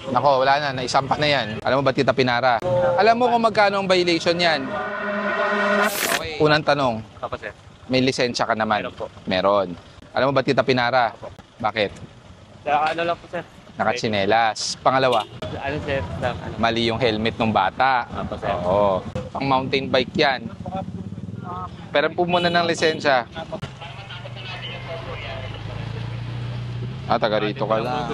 Nako, wala na. Naisampa na yan. Alam mo ba't kita pinara? Alam mo kung magkano ang violation yan? Okay. Unang tanong. Opo, sir. May lisensya ka naman? Meron po. Meron. Alam mo ba't kita pinara? Bakit? Ano lang po, sir. Nakatsinelas. Pangalawa, Ano, sir? Ano? mali yung helmet ng bata. Opo, sir. Oo. Pang mountain bike yan. Pero po muna ng lisensya. Taga rito ka lang.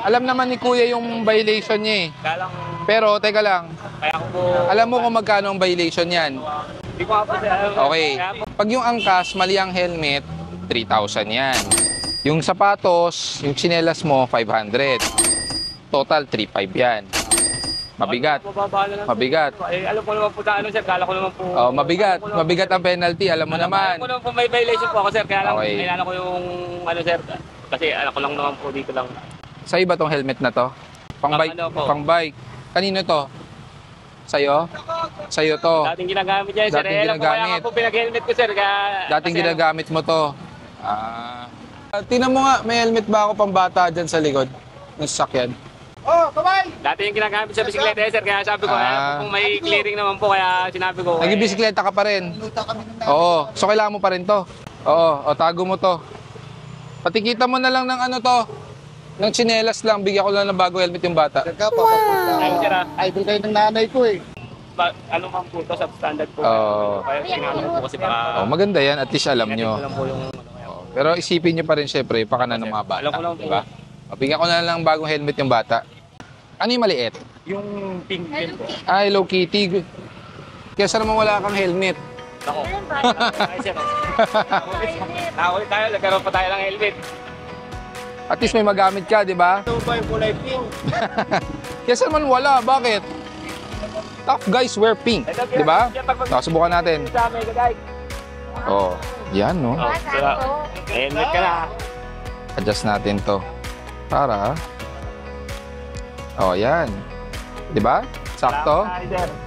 Alam naman ni Kuya yung violation niya eh. Kalang, Pero, teka lang. kaya ko po... Alam mo kung magkano ang violation yan? Hindi ko nga po, sir. Okay. Pag yung angkas, mali ang helmet, 3,000 yan. Yung sapatos, yung tsinelas mo, 500. Total, 3,500 yan. Mabigat. Mabigat. Eh, alam ko naman po na ano, sir. Kala ko naman po... Oh, mabigat. Mabigat ang penalty. Alam mo naman. Alam ko naman po may violation po ako, sir. Kaya lang, Okay. kailangan ko yung... Ano, sir. Kasi alam ko lang naman po dito lang. Sa iba tong helmet na to? Pang bike? Ano po? Pang bike. Kanino to? Sa'yo? Sa'yo to. Dating ginagamit yan, sir. Dating Alam ko kaya ginagamit. nga po pinag-helmet ko, sir. Kaya, Dating kasi, ginagamit mo to. Tingnan mo nga, may helmet ba ako pang bata dyan sa likod? Ng sasakyan. Dati yung ginagamit sa bisikleta, sir. Kaya sabi ko, kung may clearing naman po, kaya sinabi ko. Nag-bisikleta ka pa rin? Oo. So, kailangan mo pa rin to? Oo. O, tago mo to. Patikita mo na lang ng ano to. Ng tsinelas lang. Bigyan ko lang ng bago helmet yung bata. Ayun, sir. Idol kayo ng nanay ko eh. Ano man po to, substandard po. Oo. Kaya tingnan ko po kasi baka... Maganda yan. At least alam Tingnan nyo. ko lang po yung... Pero isipin nyo pa rin syempre, pakanan ng mga bata. Alam ko lang po. Diba? Bigyan ko na lang bagong helmet yung bata. Ano yung maliit? Yung pink din po. Ay, Hello Kitty. Kaya saan naman wala kang helmet? Ako. Ay, sir. Nakaulit tayo, nagkaroon pa tayo ng helmet. At least may magamit ka, di ba? Ito ba yung kulay pink? Kaya saan naman wala? Bakit? Tough guys wear pink. Di ba? Subukan natin. Sa amin, guys. Oh, yan no. Oh, sira. Helmet ka na. Adjust natin to. Para. Oh, yan. Di ba? Sakto?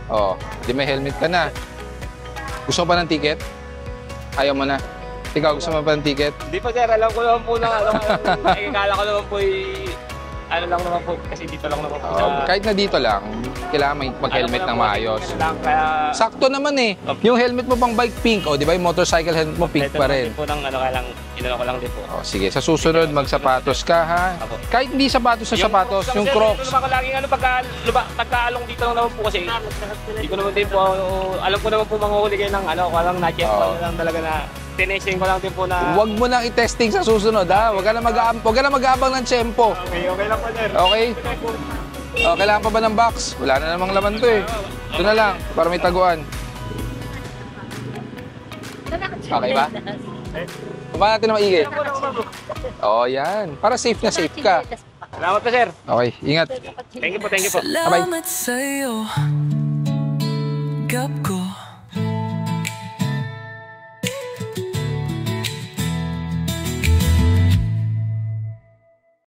Oh, di may helmet ka na. Gusto mo pa ng ticket? Ayaw mo na. Ikaw, gusto mo pa ng ticket? Hindi pa, sir. Alam ko naman po na ano. Kala ko naman po ano lang naman po. Kasi dito lang naman po. Kahit na dito lang, kailangan mag-helmet ng maayos. Kaya... Sakto naman eh. Yung helmet mo pang bike pink, o di ba yung motorcycle helmet mo pink pa rin. Ito po ng ano, kaya lang, inano ko lang din po. Oh, sige, sa susunod magsapatos ka ha. Kahit hindi sapatos sa sapatos, yung Crocs. Ito naman laging ano, pagkaalong dito lang naman po kasi hindi ko naman din po, alam ko naman po manghuli kayo ng ano, walang na-check lang talaga na tinesting ko lang din po na... Huwag mo nang i-testing sa susunod ha. Huwag ka na mag-aabang ng tsempo. Okay lang po, sir. Okay? Oh, kailangan pa ba ng box? Wala na namang laman to eh. Ito na lang, para may taguan. Okay ba? Paano natin na maigi? Oh, yan. Para safe na safe ka. Salamat po, sir. Okay, ingat. Thank you po, thank you po. Bye-bye. Salamat sa'yo. Gap ko